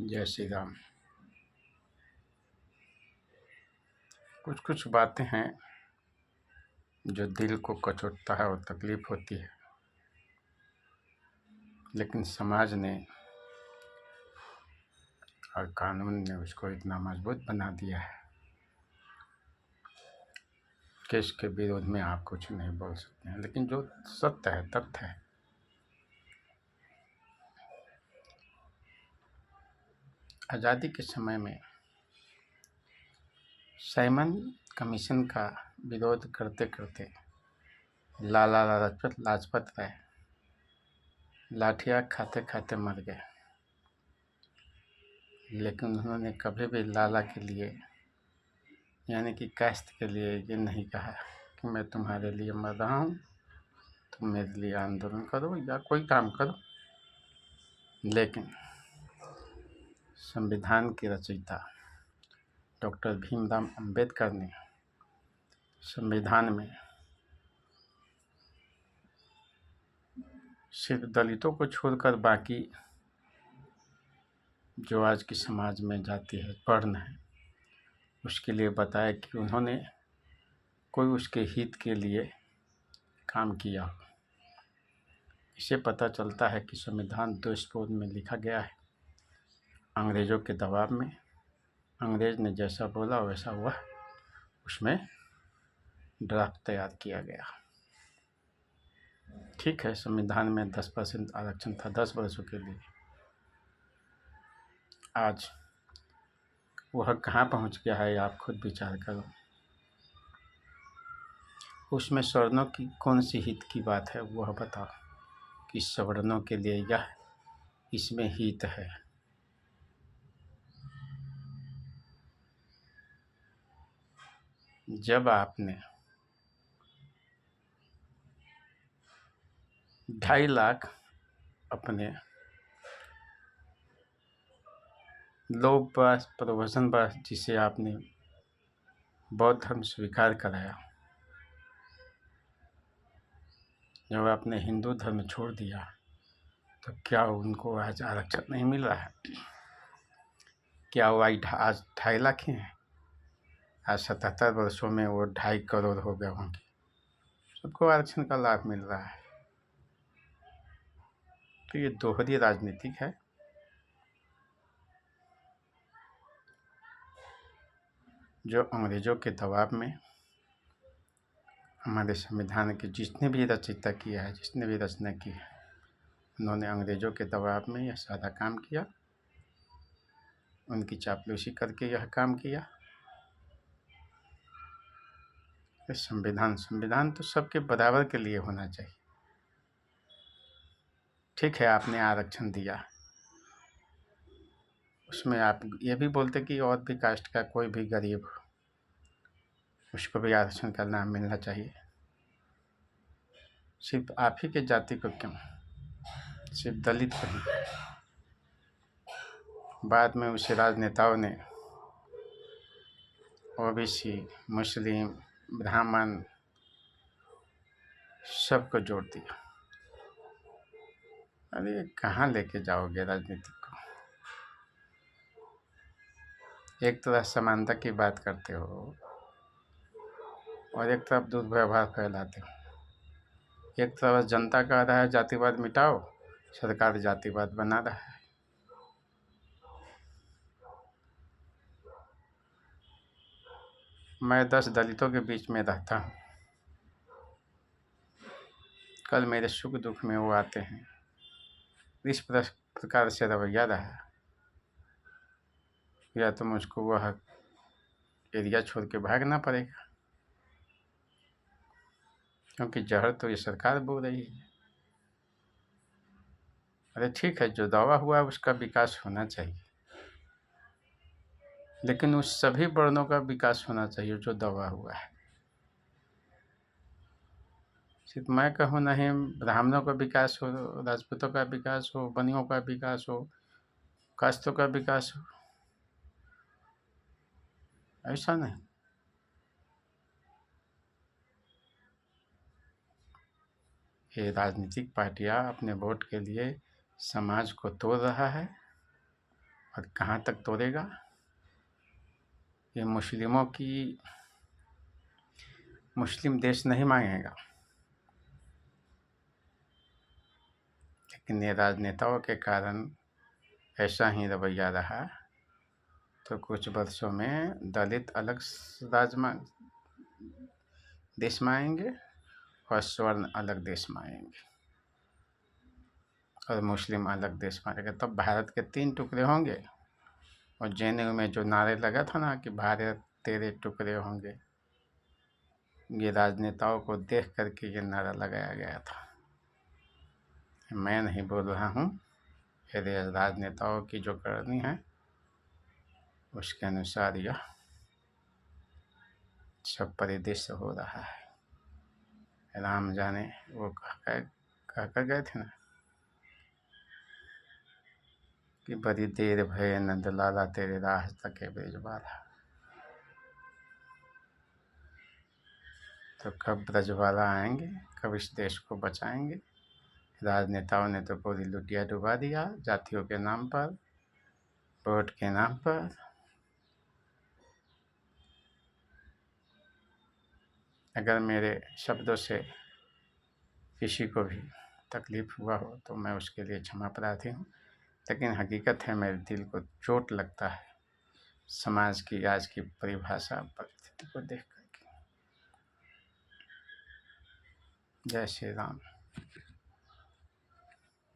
जय श्री राम। कुछ कुछ बातें हैं जो दिल को कचोटता है और तकलीफ होती है, लेकिन समाज ने और कानून ने उसको इतना मजबूत बना दिया है कि इसके विरोध में आप कुछ नहीं बोल सकते हैं। लेकिन जो सत्य है, तथ्य है, आज़ादी के समय में साइमन कमीशन का विरोध करते करते लाला लाजपत राय लाठियाँ खाते खाते मर गए, लेकिन उन्होंने कभी भी लाला के लिए यानी कि कास्ट के लिए ये नहीं कहा कि मैं तुम्हारे लिए मर रहा हूँ, तुम मेरे लिए आंदोलन करो या कोई काम करो। लेकिन संविधान के रचयिता डॉक्टर भीमराव अंबेडकर ने संविधान में सिर्फ दलितों को छोड़कर बाकी जो आज की समाज में जाति है, वर्ण है, उसके लिए बताया कि उन्होंने कोई उसके हित के लिए काम किया। इससे पता चलता है कि संविधान दोषपूर्ण में लिखा गया है, अंग्रेज़ों के दबाव में। अंग्रेज़ ने जैसा बोला वैसा हुआ, उसमें ड्राफ्ट तैयार किया गया। ठीक है, संविधान में 10% आरक्षण था 10 वर्षों के लिए। आज वह कहाँ पहुँच गया है, आप खुद विचार करो। उसमें सवर्णों की कौन सी हित की बात है, वह बताओ कि सवर्णों के लिए यह इसमें हित है। जब आपने 2.5 लाख अपने लोभ बस प्रवचन बस जिसे आपने बौद्ध धर्म स्वीकार कराया, जब आपने हिंदू धर्म छोड़ दिया, तो क्या उनको आज आरक्षण नहीं मिल रहा है? क्या वो आज 2.5 लाख ही हैं? आज 77 वर्षों में वो 2.5 करोड़ हो गए होंगे। सबको आरक्षण का लाभ मिल रहा है। तो ये दोहरी राजनीतिक है। जो अंग्रेज़ों के दबाव में हमारे संविधान के जिसने भी रचयिता किया है, जिसने भी रचना की है, उन्होंने अंग्रेज़ों के दबाव में यह सारा काम किया, उनकी चापलूसी करके यह काम किया। संविधान तो सबके बराबर के लिए होना चाहिए। ठीक है, आपने आरक्षण दिया, उसमें आप ये भी बोलते कि और भी कास्ट का कोई भी गरीब हो, उसको भी आरक्षण का लाभ मिलना चाहिए। सिर्फ आप ही के जाति को क्यों, सिर्फ दलित को ही? बाद में उसे राजनेताओं ने ओबीसी, मुस्लिम, ब्राह्मण सबको जोड़ दिया। अरे कहाँ लेके जाओगे राजनीति को? एक तरफ समानता की बात करते हो और एक तरफ दुर्व्यवहार फैलाते हो। एक तरफ जनता कह रहा है जातिवाद मिटाओ, सरकार जातिवाद बना रहा है। मैं 10 दलितों के बीच में रहता हूँ, कल मेरे सुख दुख में वो आते हैं, इस प्रकार से रवैया रहा, या तो मुझको वह एरिया छोड़ के भागना पड़ेगा, क्योंकि जहर तो ये सरकार बो रही है। अरे ठीक है, जो दावा हुआ उसका विकास होना चाहिए, लेकिन उस सभी वर्णों का विकास होना चाहिए जो दावा हुआ है। सिर्फ मैं कहूँ नहीं, ब्राह्मणों का विकास हो, राजपूतों का विकास हो, बनियों का विकास हो, कास्तों का विकास हो, ऐसा नहीं। ये राजनीतिक पार्टियां अपने वोट के लिए समाज को तोड़ रहा है और कहाँ तक तोड़ेगा? ये मुस्लिम देश नहीं मांगेगा, लेकिन ये राजनेताओं के कारण ऐसा ही रवैया रहा तो कुछ वर्षों में दलित अलग देश में आएंगे और स्वर्ण अलग देश में आएंगे और मुस्लिम अलग देश में आएंगे। तब भारत के 3 टुकड़े होंगे। और जेएनयू में जो नारे लगा था ना कि भारत तेरे टुकड़े होंगे, ये राजनेताओं को देख करके ये नारा लगाया गया था। मैं नहीं बोल रहा हूँ, ये राजनेताओं की जो करनी है उसके अनुसार यह सब परिदृश्य हो रहा है। राम जाने वो कह कर गए थे ना कि बड़ी देर भय नंदलाला तेरे राह तके ब्रजवाला। तो कब ब्रजवाला आएंगे, कब इस देश को बचाएंगे? राजनेताओं ने तो पूरी लुटिया डुबा दिया, जातियों के नाम पर, वोट के नाम पर। अगर मेरे शब्दों से किसी को भी तकलीफ हुआ हो तो मैं उसके लिए क्षमा प्रार्थी हूँ, लेकिन हकीकत है मेरे दिल को चोट लगता है समाज की आज की परिभाषा परिस्थिति को देख करके। जय श्री राम।